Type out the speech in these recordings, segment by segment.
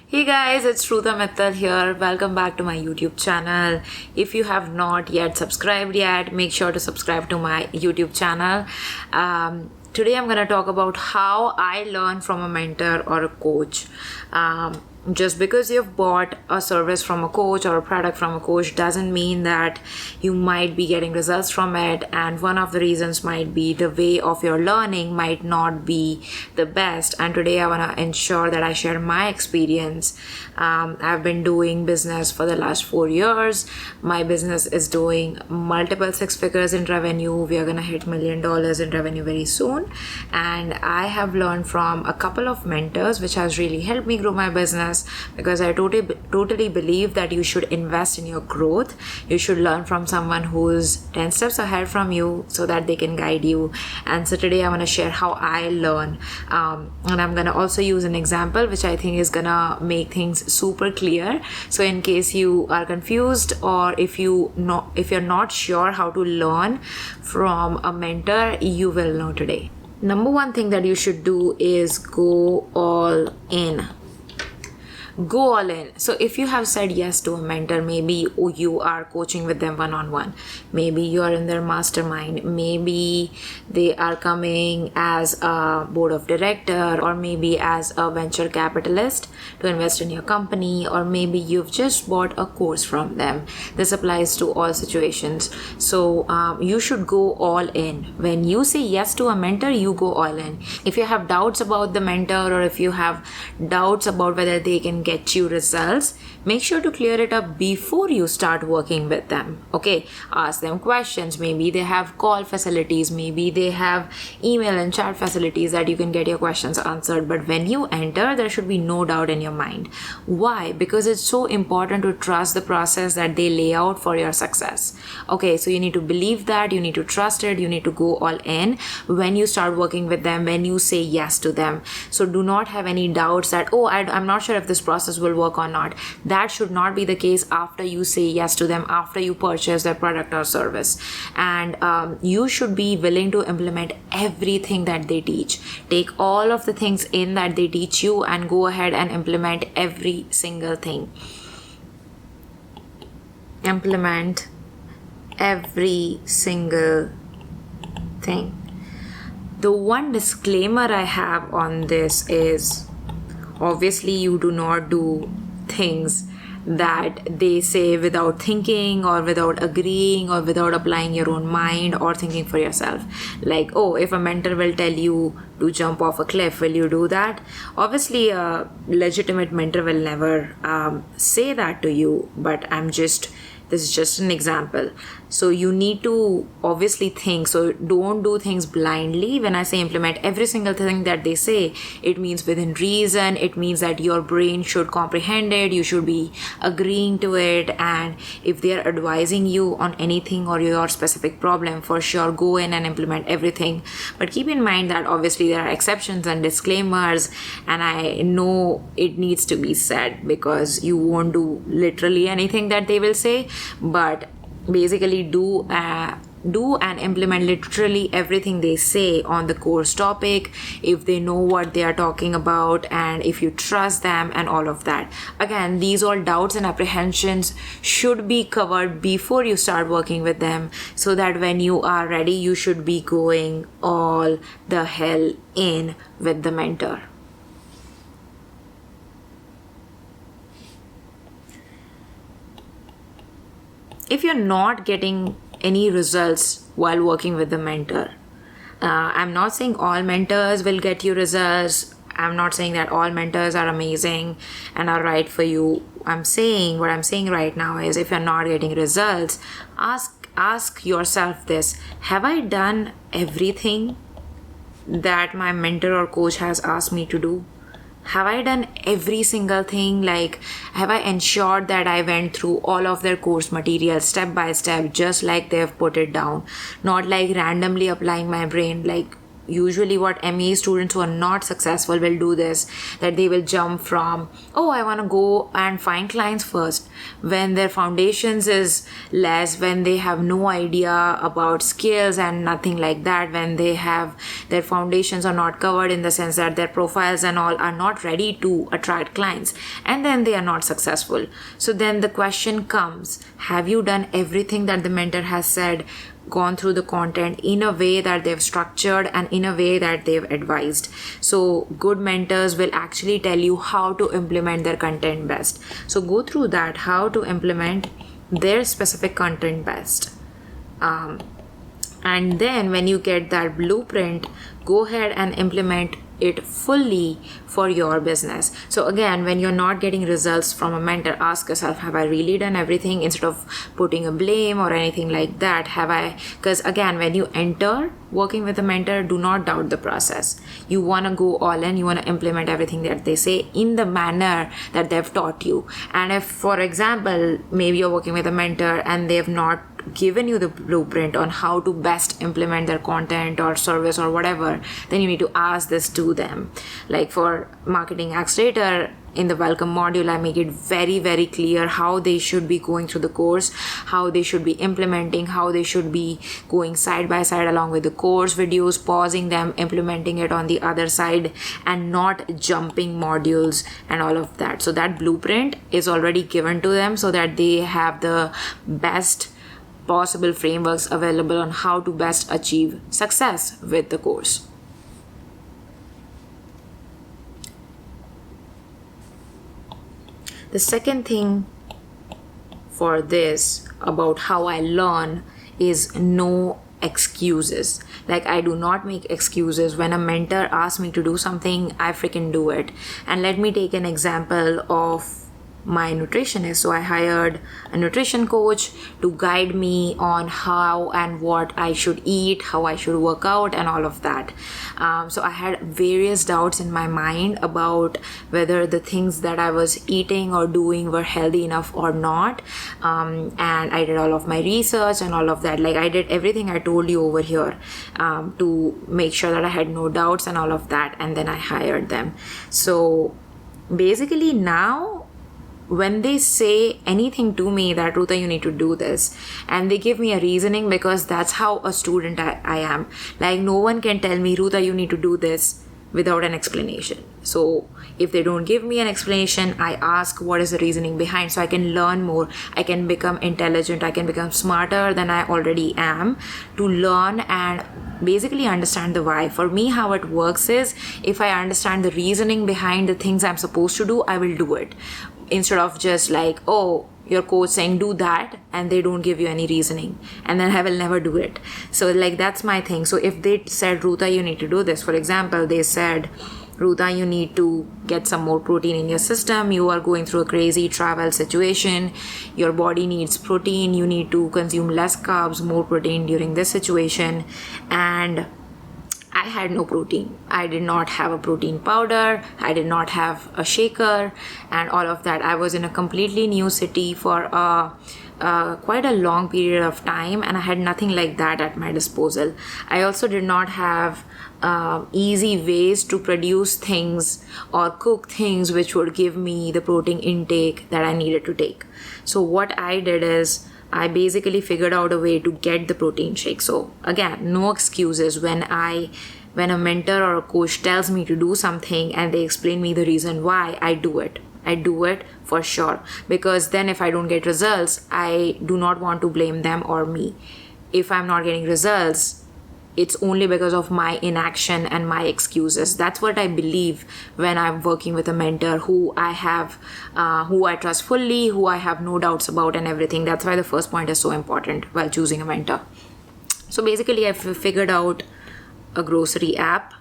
Hey guys, it's Mittal here. Welcome back to my YouTube channel. If you have not yet subscribed yet, make sure to subscribe to my YouTube channel. Today I'm going to talk about how I learn from a mentor or a coach. Just because you've bought a service from a coach or a product from a coach doesn't mean that you might be getting results from it, and one of the reasons might be the way of your learning might not be the best. And today I want to ensure that I share my experience. I've been doing business for the last 4 years. My business is doing multiple 6 figures in revenue. We are going to hit $1 million in revenue very soon, and I have learned from a couple of mentors, which has really helped me grow my business, because I totally believe that you should invest in your growth. You should learn from someone who's 10 steps ahead from you so that they can guide you. And so today I want to share how I learn, and I'm going to also use an example which I think is going to make things super clear. So in case you are confused, or if you're not sure how to learn from a mentor, you will know today. Number one thing that you should do is go all in. Go all in. So if you have said yes to a mentor, maybe you are coaching with them one-on-one, maybe you are in their mastermind, maybe they are coming as a board of director, or maybe as a venture capitalist to invest in your company, or maybe you've just bought a course from them. This applies to all situations. So you should go all in. When you say yes to a mentor, you go all in. If you have doubts about the mentor, or if you have doubts about whether they can get you results, make sure to clear it up before you start working with them. Okay, ask them questions. Maybe they have call facilities, maybe they have email and chat facilities that you can get your questions answered. But when you enter, there should be no doubt in your mind. Why? Because it's so important to trust the process that they lay out for your success. Okay, so you need to believe that, you need to trust it, you need to go all in when you start working with them, when you say yes to them. So do not have any doubts that, I'm not sure if this process will work or not. That should not be the case after you say yes to them, after you purchase their product or service. And you should be willing to implement everything that they teach. Take all of the things in that they teach you and go ahead and implement every single thing. Implement every single thing. The one disclaimer I have on this is, obviously you do not do things that they say without thinking, or without agreeing, or without applying your own mind or thinking for yourself. Like, if a mentor will tell you to jump off a cliff, will you do that? Obviously a legitimate mentor will never say that to you, but this is just an example. So you need to obviously think. So don't do things blindly. When I say implement every single thing that they say, it means within reason. It means that your brain should comprehend it. You should be agreeing to it. And if they're advising you on anything or your specific problem, for sure go in and implement everything. But keep in mind that obviously there are exceptions and disclaimers, and I know it needs to be said because you won't do literally anything that they will say, but basically do and implement literally everything they say on the course topic, if they know what they are talking about, and if you trust them and all of that. Again, these all doubts and apprehensions should be covered before you start working with them, so that when you are ready, you should be going all the hell in with the mentor. If you're not getting any results while working with the mentor, I'm not saying all mentors will get you results. I'm not saying that all mentors are amazing and are right for you. What I'm saying right now is, if you're not getting results, ask yourself this: have I done everything that my mentor or coach has asked me to do? Have I done every single thing? Like, have I ensured that I went through all of their course material step by step, just like they've put it down? Not like randomly applying my brain, like usually what MA students who are not successful will do this, that they will jump from, oh, I want to go and find clients first, when their foundations is less, when they have no idea about skills and nothing like that, when they have their foundations are not covered in the sense that their profiles and all are not ready to attract clients, and then they are not successful. So then the question comes, have you done everything that the mentor has said, gone through the content in a way that they've structured and in a way that they've advised? So good mentors will actually tell you how to implement their content best. So go through that, how to implement their specific content best. And then when you get that blueprint, go ahead and implement it fully for your business. So again, when you're not getting results from a mentor, ask yourself, have I really done everything? Instead of putting a blame or anything like that, have I? Because again, when you enter working with a mentor, do not doubt the process. You want to go all in, you want to implement everything that they say in the manner that they've taught you. And if, for example, maybe you're working with a mentor and they've not given you the blueprint on how to best implement their content or service or whatever, then you need to ask this to them. Like for Marketing Accelerator, in the welcome module, I make it very, very clear how they should be going through the course, how they should be implementing, how they should be going side by side along with the course videos, pausing them, implementing it on the other side, and not jumping modules and all of that. So that blueprint is already given to them so that they have the best possible frameworks available on how to best achieve success with the course. The second thing for this about how I learn is no excuses. Like, I do not make excuses. When a mentor asks me to do something, I freaking do it. And let me take an example of my nutritionist. So I hired a nutrition coach to guide me on how and what I should eat, how I should work out, and all of that. So I had various doubts in my mind about whether the things that I was eating or doing were healthy enough or not. And I did all of my research and all of that. Like, I did everything I told you over here to make sure that I had no doubts and all of that. And then I hired them. So basically now, when they say anything to me that, Ruta, you need to do this, and they give me a reasoning, because that's how a student I am. Like, no one can tell me, Ruta, you need to do this without an explanation. So if they don't give me an explanation, I ask what is the reasoning behind, so I can learn more, I can become intelligent, I can become smarter than I already am, to learn and basically understand the why. For me, how it works is, if I understand the reasoning behind the things I'm supposed to do, I will do it. Instead of just like, oh, your coach saying do that, and they don't give you any reasoning, and then I will never do it. So like, that's my thing. So if they said, Ruta, you need to do this, for example, they said, Ruta, you need to get some more protein in your system, you are going through a crazy travel situation, your body needs protein, you need to consume less carbs, more protein during this situation. And I had no protein. I did not have a protein powder. I did not have a shaker and all of that. I was in a completely new city for quite a long period of time, and I had nothing like that at my disposal. I also did not have easy ways to produce things or cook things which would give me the protein intake that I needed to take. So what I did is, I basically figured out a way to get the protein shake. So again, no excuses. When a mentor or a coach tells me to do something and they explain me the reason why, I do it. I do it for sure. Because then if I don't get results, I do not want to blame them or me. If I'm not getting results, it's only because of my inaction and my excuses. That's what I believe when I'm working with a mentor who I have, who I trust fully, who I have no doubts about and everything. That's why the first point is so important while choosing a mentor. So basically, I've figured out a grocery app.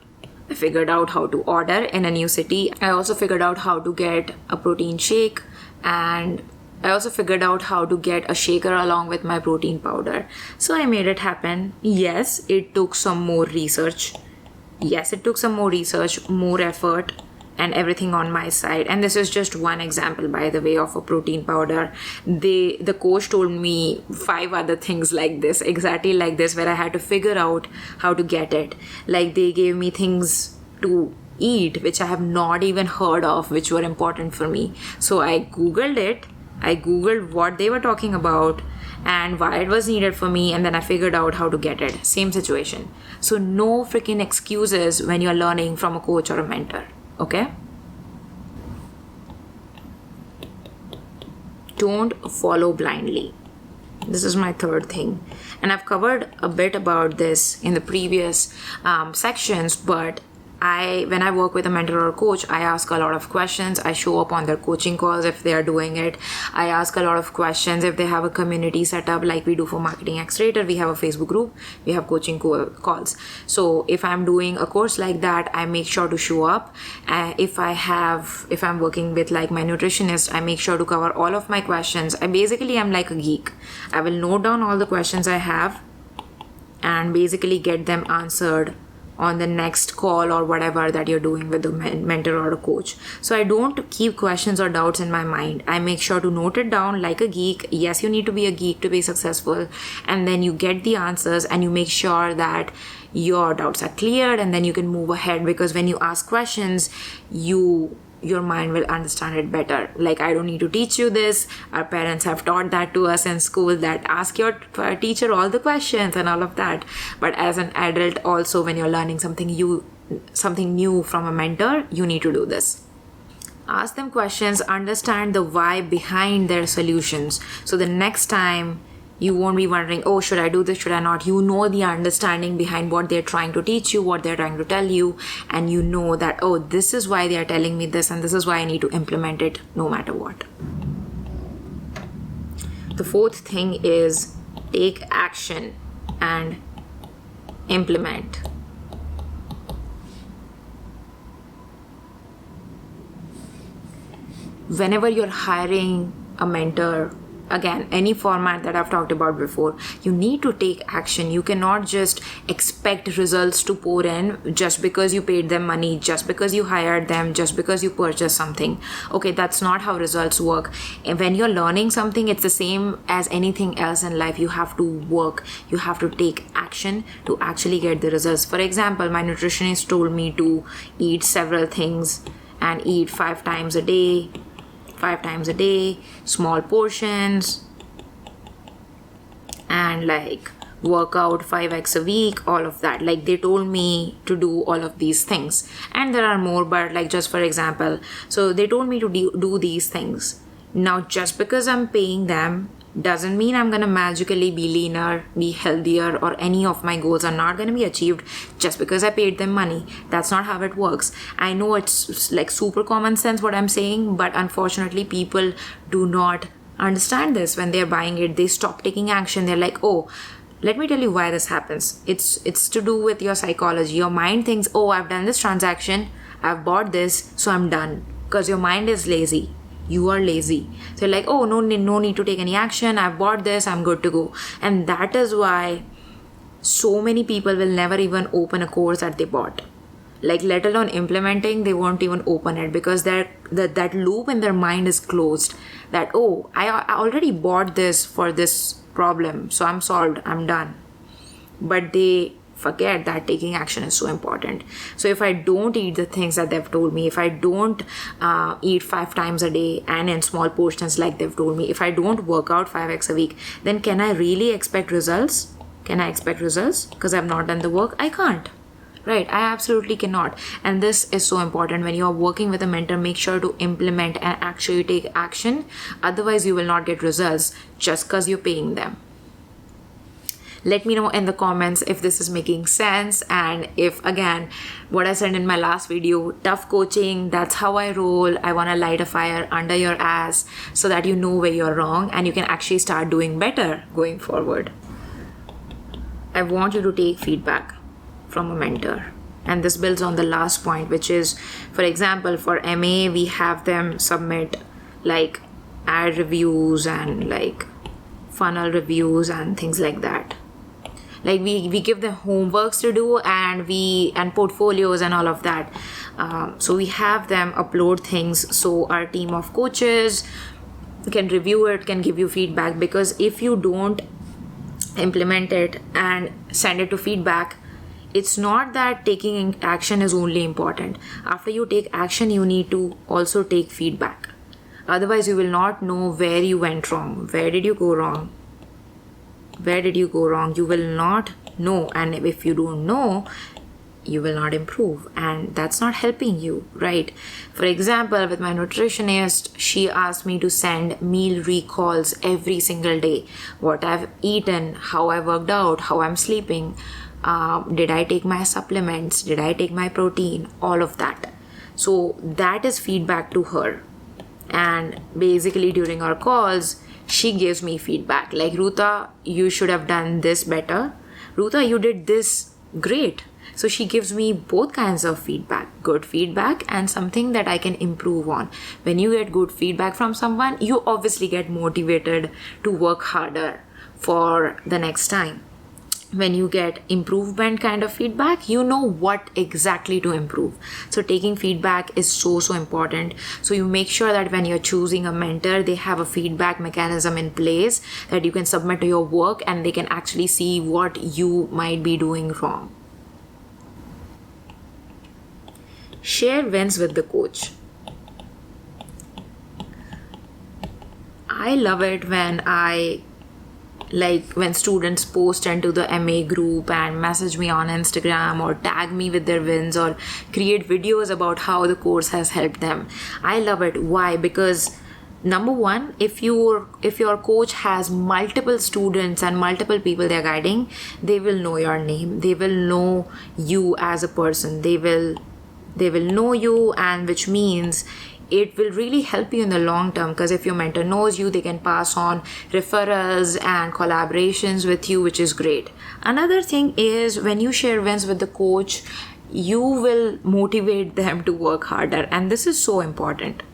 I figured out how to order in a new city. I also figured out how to get a protein shake, and I also figured out how to get a shaker along with my protein powder. So I made it happen. Yes, it took some more research. More effort, and everything on my side. And this is just one example, by the way, of a protein powder. The coach told me 5 other things like this, exactly like this, where I had to figure out how to get it. Like, they gave me things to eat which I have not even heard of, which were important for me. So I googled it. I googled what they were talking about and why it was needed for me, and then I figured out how to get it. Same situation. So no freaking excuses when you're learning from a coach or a mentor. Okay? Don't follow blindly. This is my third thing. And I've covered a bit about this in the previous sections, but when I work with a mentor or a coach, I ask a lot of questions. I show up on their coaching calls if they are doing it. I ask a lot of questions if they have a community set up like we do for Marketing Accelerator. We have a Facebook group. We have coaching calls. So if I'm doing a course like that, I make sure to show up. If I'm working with like my nutritionist, I make sure to cover all of my questions. I'm like a geek. I will note down all the questions I have and basically get them answered on the next call or whatever that you're doing with the mentor or a coach. So I don't keep questions or doubts in my mind. I make sure to note it down like a geek. Yes, you need to be a geek to be successful. And then you get the answers and you make sure that your doubts are cleared, and then you can move ahead, because when you ask questions, your mind will understand it better. Like, I don't need to teach you this. Our parents have taught that to us in school, that ask your teacher all the questions and all of that. But as an adult also, when you're learning something new from a mentor, you need to do this. Ask them questions, understand the why behind their solutions. So the next time you won't be wondering, oh, should I do this, should I not? You know the understanding behind what they're trying to teach you, what they're trying to tell you, and you know that, oh, this is why they are telling me this, and this is why I need to implement it no matter what. The fourth thing is take action and implement. Whenever you're hiring a mentor, again, any format that I've talked about before, you need to take action. You cannot just expect results to pour in just because you paid them money, just because you hired them, just because you purchased something. Okay, that's not how results work. And when you're learning something, it's the same as anything else in life. You have to work. You have to take action to actually get the results. For example, my nutritionist told me to eat several things and eat 5 times a day, small portions, and like work out 5x a week, all of that. Like, they told me to do all of these things, and there are more, but like, just for example, so they told me to do these things. Now, just because I'm paying them doesn't mean I'm gonna magically be leaner, be healthier, or any of my goals are not gonna be achieved just because I paid them money. That's not how it works. I know it's like super common sense what I'm saying, but unfortunately people do not understand this. When they're buying it, they stop taking action. They're like, oh, let me tell you why this happens. It's to do with your psychology. Your mind thinks, oh, I've done this transaction, I've bought this, so I'm done. Because your mind is lazy. You are lazy. So like, oh, no need to take any action. I've bought this, I'm good to go. And that is why so many people will never even open a course that they bought. Like, let alone implementing, they won't even open it, because that loop in their mind is closed. That, oh, I already bought this for this problem, so I'm solved, I'm done. But they forget that taking action is so important. So if I don't eat the things that they've told me, if I don't eat 5 times a day and in small portions like they've told me, if I don't work out 5x a week, then can I really expect results? Can I expect results? Because I've not done the work? I can't. Right? I absolutely cannot. And this is so important. When you're working with a mentor, make sure to implement and actually take action. Otherwise, you will not get results just because you're paying them. Let me know in the comments if this is making sense, and if, again, what I said in my last video, tough coaching, that's how I roll. I want to light a fire under your ass so that you know where you're wrong and you can actually start doing better going forward. I want you to take feedback from a mentor. And this builds on the last point, which is, for example, for MA, we have them submit like ad reviews and like funnel reviews and things like that. Like we give them homeworks to do, and portfolios and all of that. So we have them upload things so our team of coaches can review it, can give you feedback. Because if you don't implement it and send it to feedback, it's not that taking action is only important. After you take action, you need to also take feedback. Otherwise, you will not know where you went wrong. Where did you go wrong? Where did you go wrong? You will not know. And if you don't know, you will not improve. And that's not helping you, right? For example, with my nutritionist, she asked me to send meal recalls every single day. What I've eaten, how I worked out, how I'm sleeping. Did I take my supplements? Did I take my protein? All of that. So that is feedback to her. And basically during our calls, she gives me feedback like, Ruta, you should have done this better. Ruta, you did this great. So she gives me both kinds of feedback, good feedback and something that I can improve on. When you get good feedback from someone, you obviously get motivated to work harder for the next time. When you get improvement kind of feedback, you know what exactly to improve. So taking feedback is so important. So you make sure that when you're choosing a mentor, they have a feedback mechanism in place that you can submit to your work and they can actually see what you might be doing wrong. Share wins with the coach. I love it when students post into the MA group and message me on Instagram or tag me with their wins or create videos about how the course has helped them. I love it. Why? Because number one, if your coach has multiple students and multiple people they're guiding, they will know your name. They will know you as a person. They will know you, and which means it will really help you in the long term, because if your mentor knows you, they can pass on referrals and collaborations with you, which is great. Another thing is when you share wins with the coach, you will motivate them to work harder, and this is so important.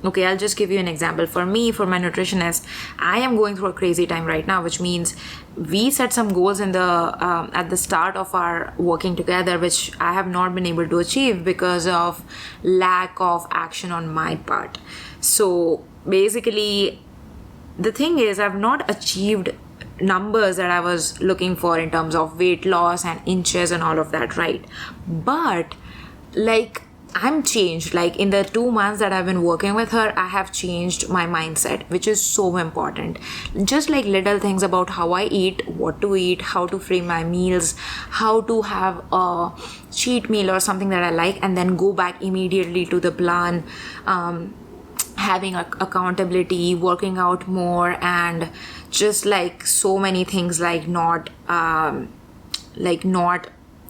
Okay, I'll just give you an example. For me, for my nutritionist, I am going through a crazy time right now, which means we set some goals in the at the start of our working together, which I have not been able to achieve because of lack of action on my part. So basically, the thing is, I've not achieved numbers that I was looking for in terms of weight loss and inches and all of that, right? But I'm changed. In the 2 months that I've been working with her, I have changed my mindset, which is so important. Just little things about how I eat, what to eat, how to frame my meals, how to have a cheat meal or something that I like, and then go back immediately to the plan, having accountability, working out more, and just so many things not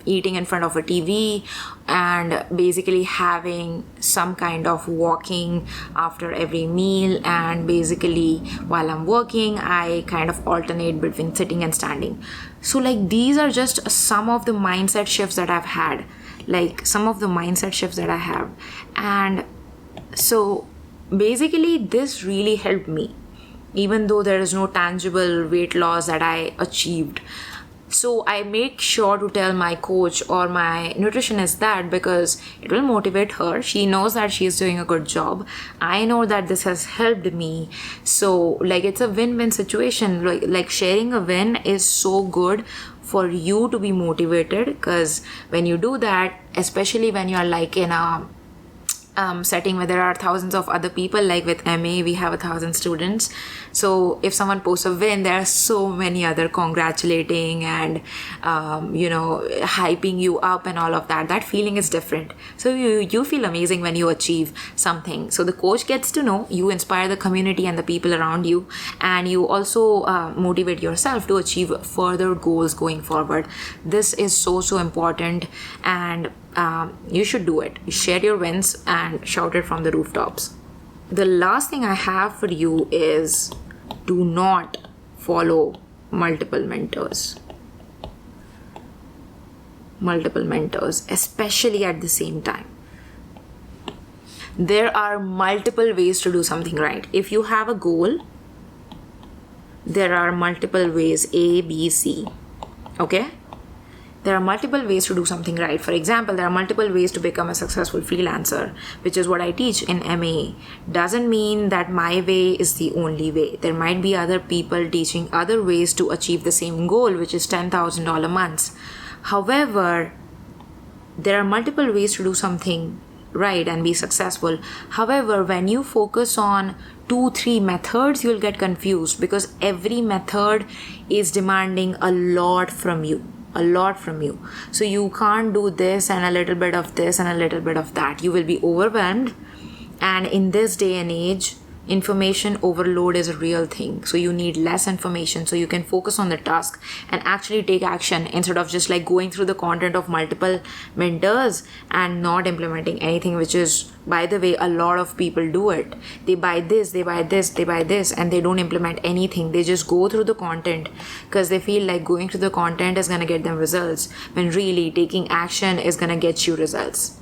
eating in front of a TV, and basically having some kind of walking after every meal. And basically while I'm working, I kind of alternate between sitting and standing. So these are just some of the mindset shifts that I've had, and so basically this really helped me, even though there is no tangible weight loss that I achieved. So I make sure to tell my coach or my nutritionist that, because it will motivate her. She knows that she is doing a good job. I know that this has helped me. So it's a win-win situation. Sharing a win is so good for you to be motivated, because when you do that, especially when you are in a setting where there are thousands of other people, with MA we have 1,000 students. So if someone posts a win, there are so many other congratulating and hyping you up and all of that. That feeling is different. So you feel amazing when you achieve something. So the coach gets to know you, inspire the community and the people around you, and you also motivate yourself to achieve further goals going forward. This is so important, and you should do it. Share your wins and shout it from the rooftops. The last thing I have for you is, do not follow multiple mentors, especially at the same time. There are multiple ways to do something right. If you have a goal, there are multiple ways, A, B, C. Okay? There are multiple ways to do something right. For example, there are multiple ways to become a successful freelancer, which is what I teach in MA. Doesn't mean that my way is the only way. There might be other people teaching other ways to achieve the same goal, which is $10,000 months. However, there are multiple ways to do something right and be successful. However, when you focus on 2-3 methods, you'll get confused because every method is demanding a lot from you. So you can't do this and a little bit of this and a little bit of that. You will be overwhelmed, and in this day and age, information overload is a real thing. So you need less information so you can focus on the task and actually take action instead of just like going through the content of multiple mentors and not implementing anything, which is, by the way, a lot of people do it. They buy this, and they don't implement anything. They just go through the content because they feel like going through the content is going to get them results, when really taking action is going to get you results.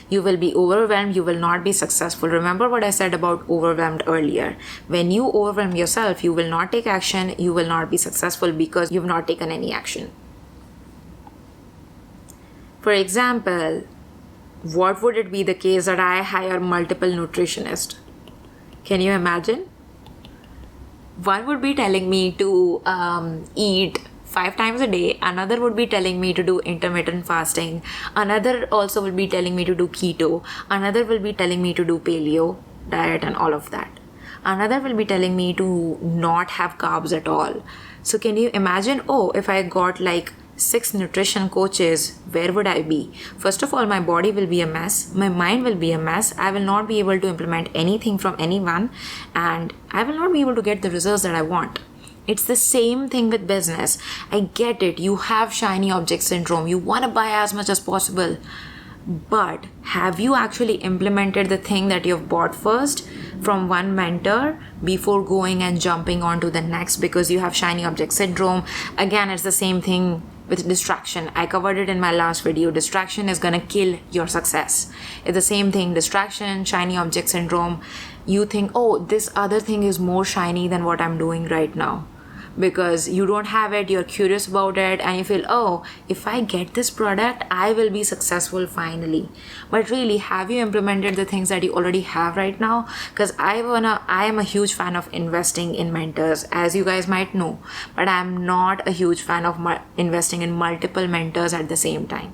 You will be overwhelmed, you will not be successful. Remember what I said about overwhelmed earlier. When you overwhelm yourself, you will not take action, you will not be successful because you've not taken any action. For example, what would it be the case that I hire multiple nutritionists? Can you imagine? One would be telling me to eat 5 times a day. Another would be telling me to do intermittent fasting. Another also will be telling me to do keto. Another will be telling me to do paleo diet and all of that. Another will be telling me to not have carbs at all. So can you imagine, if I got like 6 nutrition coaches, where would I be? First of all, my body will be a mess. My mind will be a mess. I will not be able to implement anything from anyone, and I will not be able to get the results that I want. It's the same thing with business. I get it. You have shiny object syndrome. You want to buy as much as possible. But have you actually implemented the thing that you've bought first from one mentor before going and jumping onto the next because you have shiny object syndrome? Again, it's the same thing with distraction. I covered it in my last video. Distraction is going to kill your success. It's the same thing. Distraction, shiny object syndrome. You think, this other thing is more shiny than what I'm doing right now. Because you don't have it, you're curious about it, and you feel, if I get this product, I will be successful finally. But really, have you implemented the things that you already have right now? Because I am a huge fan of investing in mentors, as you guys might know, but I'm not a huge fan of investing in multiple mentors at the same time.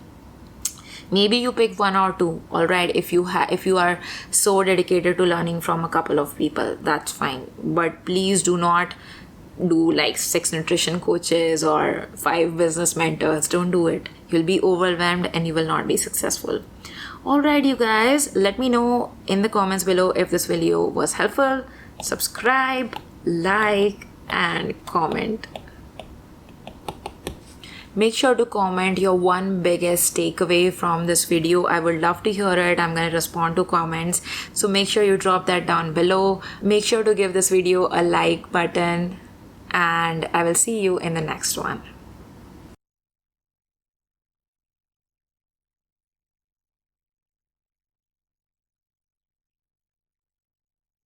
Maybe you pick 1 or 2, all right? If you are so dedicated to learning from a couple of people, that's fine. But please do not do like 6 nutrition coaches or 5 business mentors. Don't do it. You'll be overwhelmed and you will not be successful. Alright, you guys, let me know in the comments below if this video was helpful. Subscribe, like, and comment. Make sure to comment your one biggest takeaway from this video. I would love to hear it. I'm going to respond to comments. So make sure you drop that down below. Make sure to give this video a like button, and I will see you in the next one.